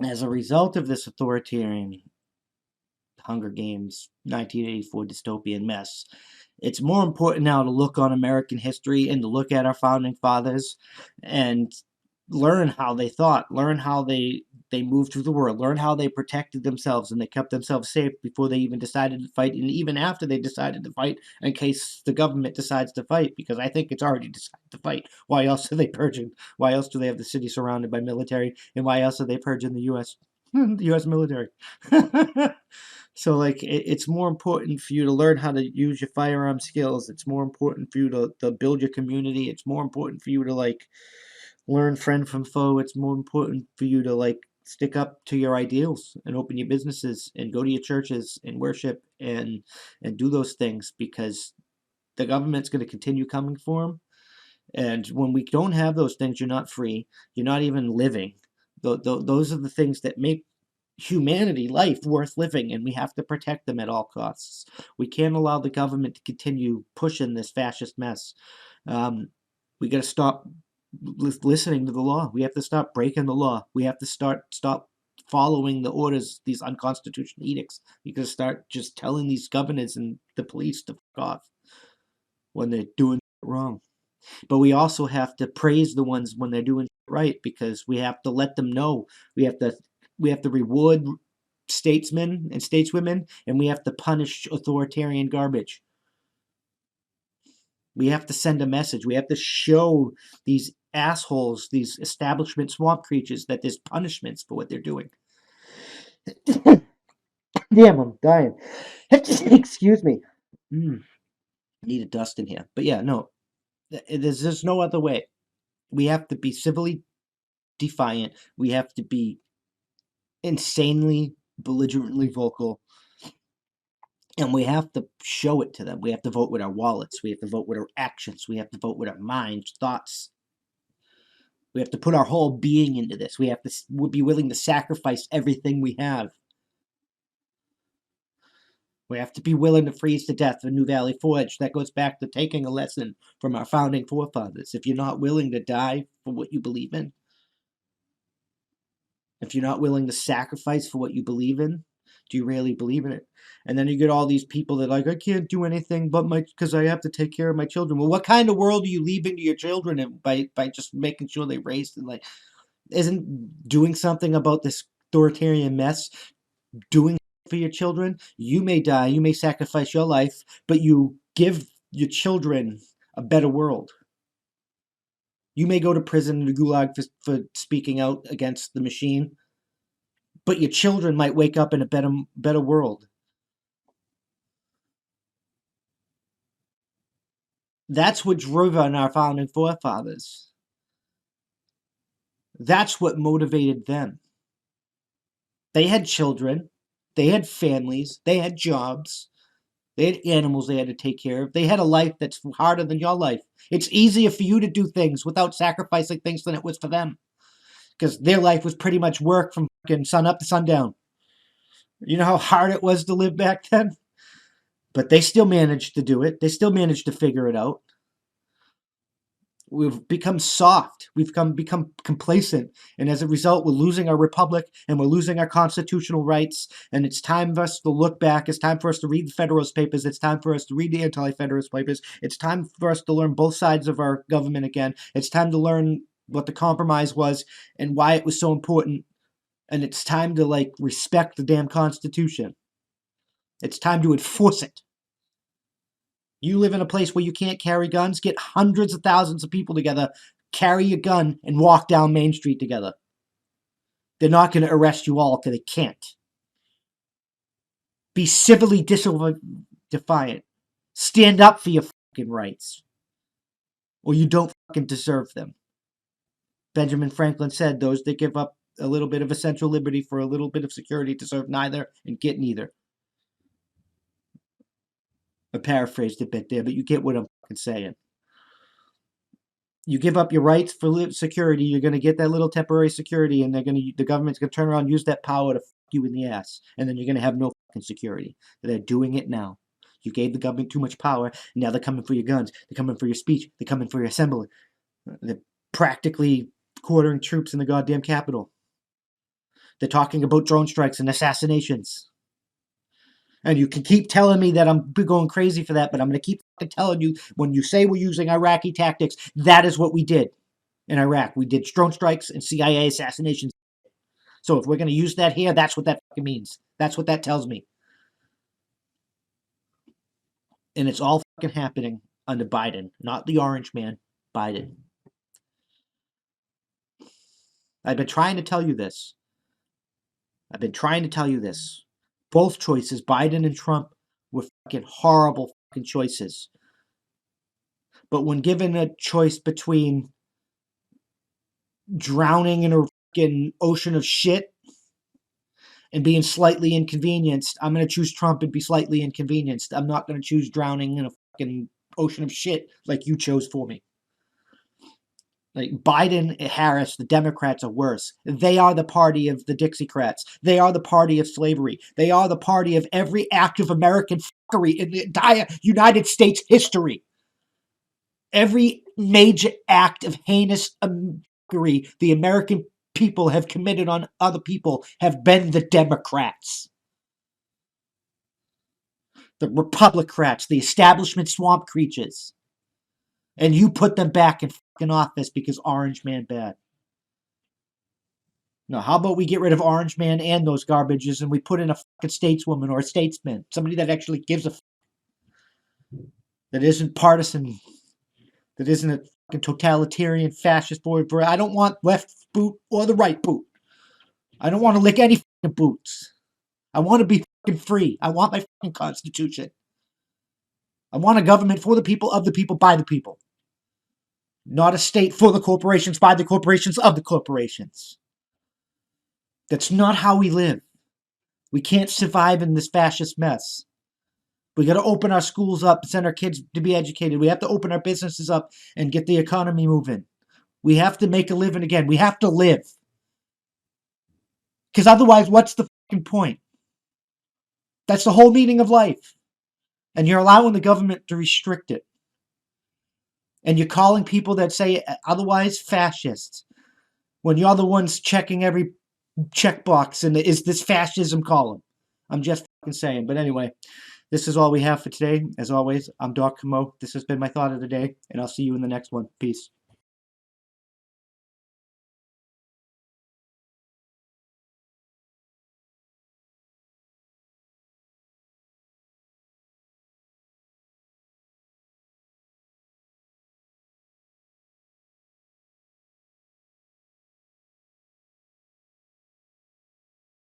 As a result of this authoritarian Hunger Games 1984 dystopian mess, it's more important now to look on American history and to look at our founding fathers and learn how they thought, learn how they moved through the world, learn how they protected themselves and they kept themselves safe before they even decided to fight, and even after they decided to fight, in case the government decides to fight, because I think it's already decided to fight. Why else are they purging? Why else do they have the city surrounded by military? And why else are they purging the U.S. the U.S. military? So, like, it's more important for you to learn how to use your firearm skills. It's more important for you to build your community. It's more important for you to, like, learn friend from foe. It's more important for you to, like, stick up to your ideals and open your businesses and go to your churches and worship and do those things, because the government's going to continue coming for them. And when we don't have those things, you're not free. You're not even living. Those are the things that make humanity, life worth living, and we have to protect them at all costs. We can't allow the government to continue pushing this fascist mess. We got to stop listening to the law. We have to stop breaking the law. We have to stop following the orders, these unconstitutional edicts. We got to start just telling these governors and the police to fuck off when they're doing wrong. But we also have to praise the ones when they're doing right, because we have to let them know. We have to reward statesmen and stateswomen, and we have to punish authoritarian garbage. We have to send a message. We have to show these assholes, these establishment swamp creatures, that there's punishments for what they're doing. Damn, I'm dying. Excuse me. Need a dust in here. But yeah, no, there's just no other way. We have to be civilly defiant. We have to be insanely, belligerently vocal. And we have to show it to them. We have to vote with our wallets. We have to vote with our actions. We have to vote with our minds, thoughts. We have to put our whole being into this. We have to be willing to sacrifice everything we have. We have to be willing to freeze to death for New Valley Forge. That goes back to taking a lesson from our founding forefathers. If you're not willing to die for what you believe in, if you're not willing to sacrifice for what you believe in, do you really believe in it? And then you get all these people that are like, I can't do anything but because I have to take care of my children. Well, what kind of world are you leaving to your children by just making sure they raised and, like, isn't doing something about this authoritarian mess doing for your children? You may die, you may sacrifice your life, but you give your children a better world. You may go to prison in the gulag for speaking out against the machine, but your children might wake up in a better world. That's what drove on our founding forefathers. That's what motivated them. They had children, they had families, they had jobs, they had animals they had to take care of. They had a life that's harder than your life. It's easier for you to do things without sacrificing things than it was for them, because their life was pretty much work from fucking sun up to sundown. You know how hard it was to live back then? But they still managed to do it. They still managed to figure it out. We've become soft. We've become complacent. And as a result, we're losing our republic and we're losing our constitutional rights. And it's time for us to look back. It's time for us to read the Federalist Papers. It's time for us to read the Anti-Federalist Papers. It's time for us to learn both sides of our government again. It's time to learn what the compromise was and why it was so important. And it's time to, like, respect the damn Constitution. It's time to enforce it. You live in a place where you can't carry guns, get hundreds of thousands of people together, carry a gun, and walk down Main Street together. They're not going to arrest you all because they can't. Be civilly defiant. Stand up for your fucking rights. Or you don't fucking deserve them. Benjamin Franklin said those that give up a little bit of essential liberty for a little bit of security deserve neither and get neither. I paraphrased a bit there, but you get what I'm fucking saying. You give up your rights for security, you're going to get that little temporary security, and the government's going to turn around and use that power to fuck you in the ass, and then you're going to have no fucking security. They're doing it now. You gave the government too much power, and now they're coming for your guns, they're coming for your speech, they're coming for your assembly. They're practically quartering troops in the goddamn Capitol. They're talking about drone strikes and assassinations. And you can keep telling me that I'm going crazy for that, but I'm going to keep telling you, when you say we're using Iraqi tactics, that is what we did in Iraq. We did drone strikes and CIA assassinations. So if we're going to use that here, that's what that means. That's what that tells me. And it's all happening under Biden, not the orange man, Biden. I've been trying to tell you this. Both choices, Biden and Trump, were horrible choices. But when given a choice between drowning in a ocean of shit and being slightly inconvenienced, I'm going to choose Trump and be slightly inconvenienced. I'm not going to choose drowning in a ocean of shit like you chose for me. Like Biden and Harris, the Democrats are worse. They are the party of the Dixiecrats. They are the party of slavery. They are the party of every act of American fuckery in the entire United States history. Every major act of heinous fuckery the American people have committed on other people have been the Democrats. The Republicrats, the establishment swamp creatures. And you put them back in fucking office because Orange Man bad. No, how about we get rid of Orange Man and those garbages and we put in a fucking stateswoman or a statesman, somebody that actually gives a that isn't partisan, that isn't a fucking totalitarian fascist board. I don't want left boot or the right boot. I don't want to lick any fucking boots. I want to be fucking free. I want my fucking constitution. I want a government for the people, of the people, by the people. Not a state for the corporations, by the corporations, of the corporations. That's not how we live. We can't survive in this fascist mess. We got to open our schools up, send our kids to be educated. We have to open our businesses up and get the economy moving. We have to make a living again. We have to live. Because otherwise, what's the fucking point? That's the whole meaning of life. And you're allowing the government to restrict it. And you're calling people that say otherwise fascists. When you're the ones checking every checkbox, and is this fascism column? I'm just fucking saying. But anyway, this is all we have for today. As always, I'm Doc Camo. This has been my thought of the day, and I'll see you in the next one. Peace.